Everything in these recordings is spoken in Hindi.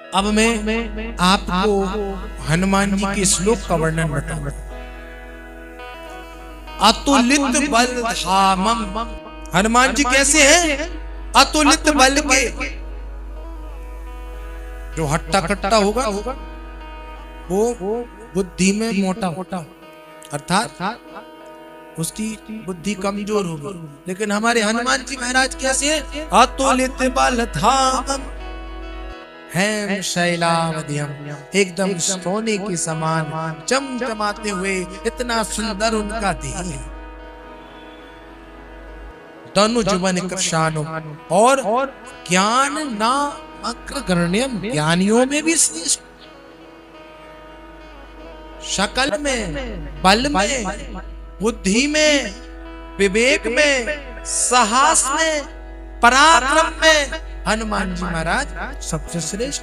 अब मैं आपको हनुमान जी के श्लोक का वर्णन बताऊंगा। अतुलित बल धामम, हनुमान जी कैसे हैं? अतुलित बल के। जो हट्टा कट्टा होगा वो बुद्धि में मोटा होता, अर्थात उसकी बुद्धि कमजोर होगी। लेकिन हमारे हनुमान जी महाराज कैसे हैं? अतुलित बल धामम हेम शैलावध्यम, एकदम सोने के समान चमचमाते हुए, इतना सुंदर उनका देह है। तनुज वन कृशानो, और ज्ञान ना अग्रगण्यम, ज्ञानियों में भी श्रेष्ठ, शकल में, बल में, बुद्धि में, विवेक में, साहस में, पराक्रम में हनुमान जी महाराज सबसे श्रेष्ठ।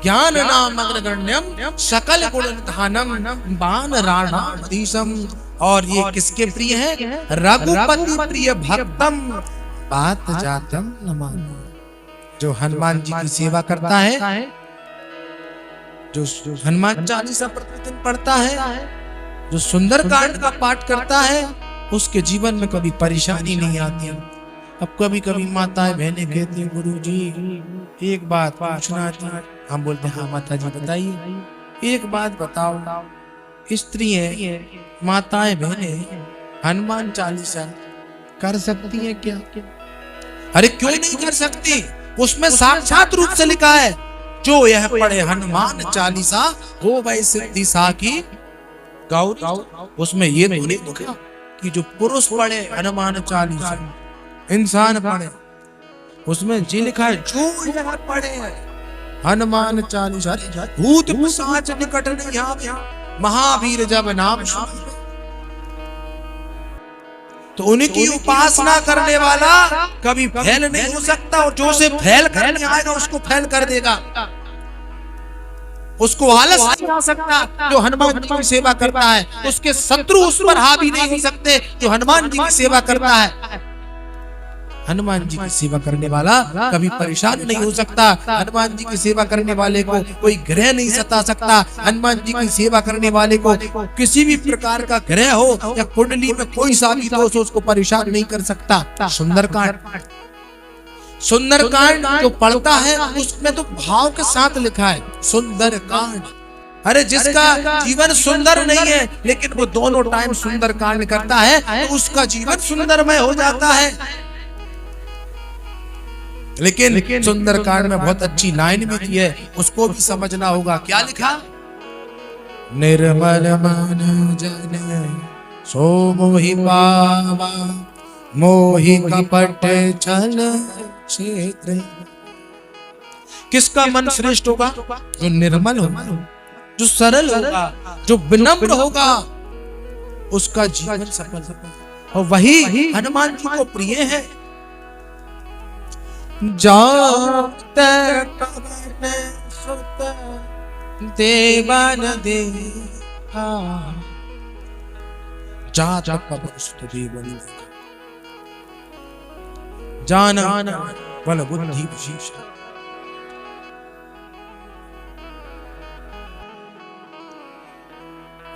ज्ञान नाम अग्रगण्यम सकल गुण निधानम बान राणाधीशम, और ये किसके प्रिय है? रघुपति प्रिय भक्तम बात जातम नमामि। जो हनुमान जी की सेवा करता है, जो हनुमान चालीसा प्रतिदिन पढ़ता है, जो सुंदरकांड का पाठ करता है, उसके जीवन में कभी परेशानी नहीं आती। अब कभी कभी माताएं बहनें कहती हैं, गुरुजी एक बात पूछना थी। हम बोलते हैं हाँ माता जी बताइए। एक बात बताओ, स्त्री है, माताएं बहनें हनुमान चालीसा कर सकती हैं क्या? अरे क्यों नहीं कर सकती? उसमें साक्षात रूप से लिखा है, जो यह पढ़े हनुमान चालीसा हो वही सिद्धि साखी गौरी। उसमें ये नहीं लिखा कि जो पुरुष पढ़े हनुमान चालीसा, इंसान पढ़े। उसमें जी लिखा है, जो यह पढ़े हनुमान चालीसा भूत पिशाच निकट नहीं आवे, महावीर जब नाम सुने। तो उनकी उपासना करने वाला कभी फैल नहीं हो सकता, और जो से फैल करने आएगा उसको फैल कर देगा। उसको आलस नहीं आ सकता जो हनुमान जी की सेवा करता है, उसके शत्रु उस पर हावी नहीं हो सकते जो हनुमान जी की सेवा करता है। हनुमान जी की सेवा करने वाला कभी परेशान नहीं हो सकता। हनुमान जी की सेवा करने वाले को कोई ग्रह नहीं सता सकता। हनुमान जी की सेवा करने वाले को किसी भी प्रकार का ग्रह हो या कुंडली में कोई सा भी दोष हो, उसको परेशान नहीं कर सकता। सुंदरकांड जो पढ़ता है उसमें तो भाव के साथ लिखा है सुंदरकांड। अरे जिसका जीवन सुंदर नहीं है लेकिन वो दोनों टाइम सुंदरकांड करता है तो उसका जीवन सुंदरमय हो जाता है। लेकिन सुंदरकांड में बहुत अच्छी लाइन भी दी है, उसको भी समझना होगा। क्या लिखा? निर्मल मन जन सो मोहि पावा, मोहि कपट छल क्षेत्र। किसका मन श्रेष्ठ होगा? जो निर्मल होगा, जो सरल होगा, जो विनम्र होगा, उसका जीवन सफल। और वही हनुमान जी को प्रिय है। जात कवन सुत देवन देहा, जात कवन सुत देवन देहा, जान बल बुद्धि विशेष।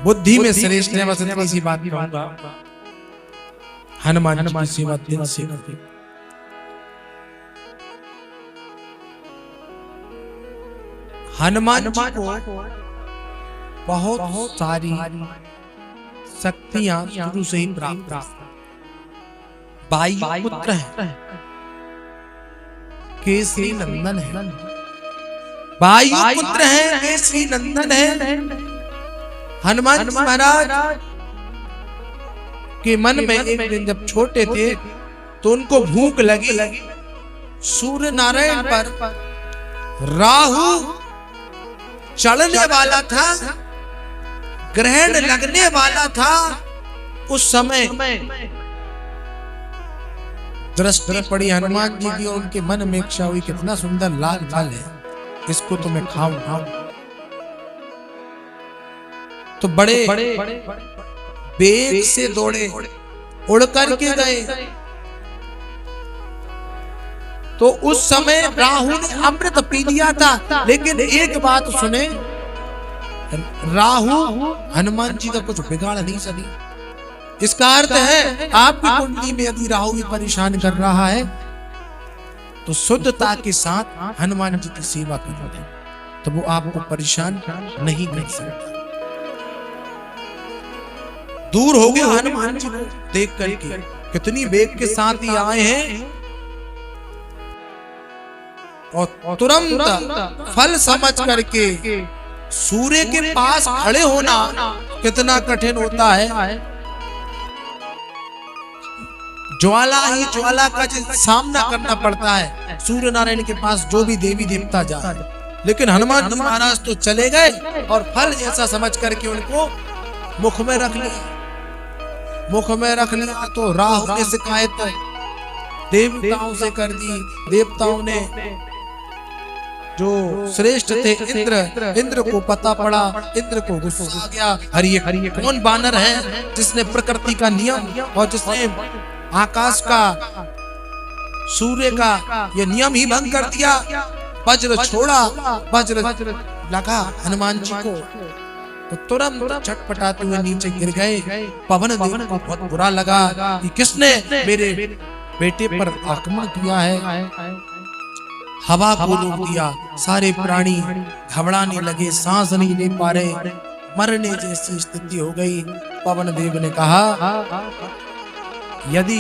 बुद्धि में श्रेष्ठ है। बस इतनी सी बात कहूंगा, हनुमान जी की सेवा दिल से करते। हनुमान जी को बहुत सारी शक्तियां शुरू से ही प्राप्त हैं। वायु पुत्र है, केसरी नंदन है, वायु पुत्र है, केसरी नंदन है। हनुमान जी महाराज के मन में एक दिन जब छोटे थे तो उनको भूख लगी। सूर्य नारायण पर राहु चढ़ने वाला था, ग्रहण लगने वाला था। उस समय दृष्टि पड़ी हनुमान जी की और उनके मन में इच्छा हुई, कितना सुंदर लाल फल है, इसको तो मैं खाऊं। तो बड़े वेग से दौड़े, उड़ करके गए। तो उस समय राहु ने अमृत पी लिया था, लेकिन एक बात सुने, राहु हनुमान जी का कुछ बिगाड़ नहीं सकी। इसका अर्थ है आपकी कुंडली में यदि राहु भी परेशान कर रहा है तो शुद्धता के साथ हनुमान जी की सेवा करें तो वो आपको परेशान नहीं कर सकता। दूर हो गए हनुमान जी को देख करके, कितनी वेग के साथ ही आए हैं और तुरंत फल समझ करके सूर्य के पास खड़े होना कितना कठिन होता है। ज्वाला ही ज्वाला का सामना करना पड़ता है सूर्य नारायण के पास, जो भी देवी देवता जाए, लेकिन हनुमान जी महाराज तो चले गए और फल जैसा समझ करके उनको मुख में रख लिया। मुख में रख लिया तो राहु ने शिकायत देवताओं से कर दी। देवताओं ने जो श्रेष्ठ थे इंद्र को पता पड़ा, इंद्र को गुस्सा आ गया, हरि कौन बानर है जिसने प्रकृति का नियम और जिसने आकाश का सूर्य का ये नियम ही भंग कर दिया। वज्र छोड़ा, वज्र लगा हनुमान जी को तो तुरंत छटपटाते हुए नीचे गिर गए। पवन देव को बहुत बुरा लगा कि किसने मेरे बेटे पर आक्रमण किया है। हवा को रोक दिया, सारे प्राणी घबराने लगे, सांस नहीं ले पा रहे, मरने जैसी स्थिति हो गई। पवन देव ने कहा यदि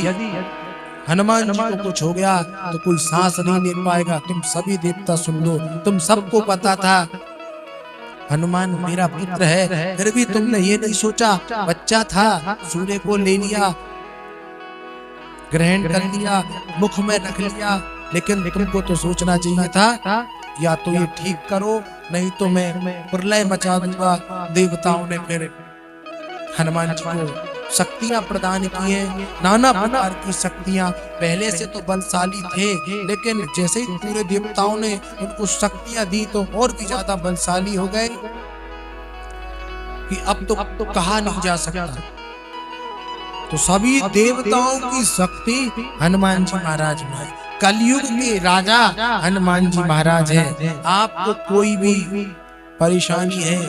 हनुमान जी को कुछ हो गया तो कोई सांस नहीं ले पाएगा। तुम सभी देवता सुन लो, तुम सबको पता था हनुमान मेरा पुत्र है, फिर भी तुमने ये नहीं सोचा, बच्चा था, सूर्य को ले लिया, ग्रहण कर लिया, मुख में रख लिया, लेकिन तुमको तो सोचना चाहिए था या तो ये ठीक करो नहीं तो मैं प्रलय मचा दूंगा। देवताओं ने फिर हनुमान जी को शक्तियां प्रदान की हैं, नाना प्रकार की शक्तियां। पहले से तो बलशाली थे, लेकिन जैसे ही पूरे देवताओं ने उनको शक्तियां दी तो और भी ज्यादा बलशाली हो गए कि अब तो कहा नहीं जा सकता। तो सभी देवताओं की शक्ति हनुमान जी महाराज में। कलयुग के राजा हनुमान जी महाराज हैं। आपको कोई भी परेशानी है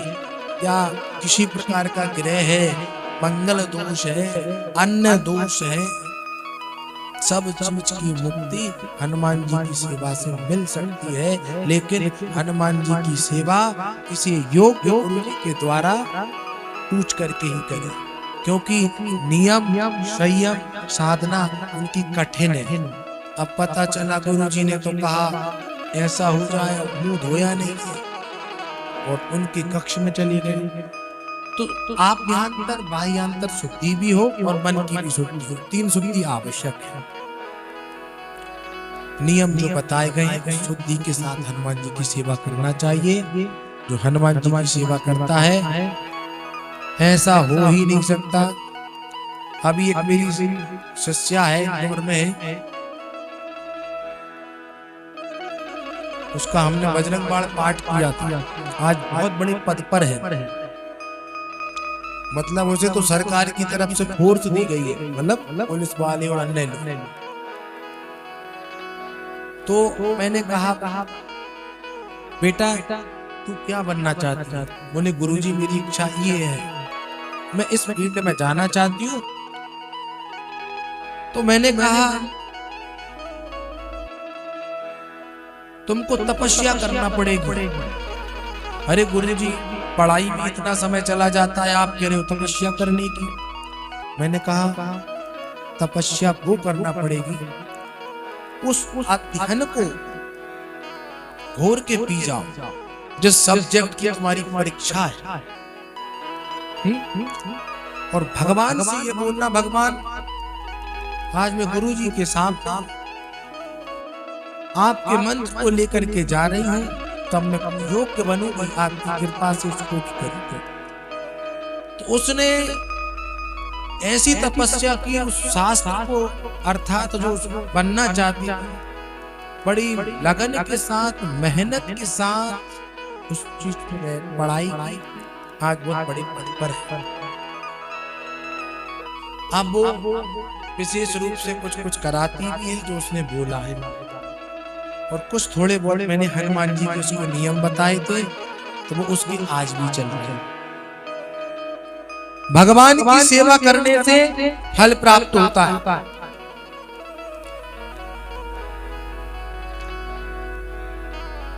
या किसी प्रकार का ग्रह है, मंगल दोष है, अन्य दोष है, सब चीज की मुक्ति हनुमान जी की सेवा से मिल सकती है। लेकिन हनुमान जी की सेवा किसी योग्य गुरु जी के द्वारा पूछ करके ही करें, क्योंकि नियम संयम साधना उनकी कठिन है। अब पता चला गुरु जी ने तो कहा ऐसा हो जाए, मुंह धोया नहीं और उनकी कक्ष में चली गई। तो आप यांतर बाह्यांतर शुद्धि भी हो और मन की भी शुद्धि हो, तीन शुद्धि आवश्यक है। नियम जो बताए गए हैं शुद्धि के साथ हनुमान जी की सेवा करना चाहिए। जो हनुमान जी की सेवा करता है ऐसा हो ही नहीं सकता। अभी एक मेरी शिष्या है उम्र में, उसका हमने बजरंग बाण पाठ किया था, आज बहुत बड़े पद पर है। मतलब उसे तो सरकार की तरफ से फोर्स दी गई है, मतलब पुलिस वाले और अन्य लोग। तो मैंने कहा बेटा तू क्या बनना चाहता है? बोले गुरुजी मेरी इच्छा ये है, मैं इस फील्ड में जाना चाहती हूँ। तो मैंने कहा तुमको तपस्या करना पड़ेगी। अरे गुरुजी पढ़ाई में इतना समय चला जाता है, आप कह रहे हो तपस्या करने की। मैंने कहा तपस्या वो करना पड़ेगी, उस अध्ययन को घोर के पी जाओ जिस सब्जेक्ट की तुम्हारी परीक्षा है, और भगवान से ये बोलना भगवान आज मैं गुरुजी के साथ आपके मंत्र को लेकर के जा रही हूँ, तब मैं योग्य बनूंगी, आपकी कृपा से उसको करूंगा। तो उसने ऐसी तपस्या की उस शास्त्र को, अर्थात जो बनना चाहती बड़ी लगन के साथ मेहनत के साथ उस चीज में पढ़ाई की, आज बहुत बड़े पद पर है। अब वो विशेष रूप से कुछ कराती भी है जो उसने बोला है। और कुछ थोड़े बहुत मैंने हनुमान जी के उसको नियम बताए थे, तो वो उसकी आज भी चल रहे हैं। भगवान की सेवा करने से फल प्राप्त होता है।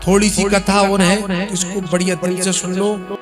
थोड़ी सी कथा और है, इसको बढ़िया दिल से सुन लो।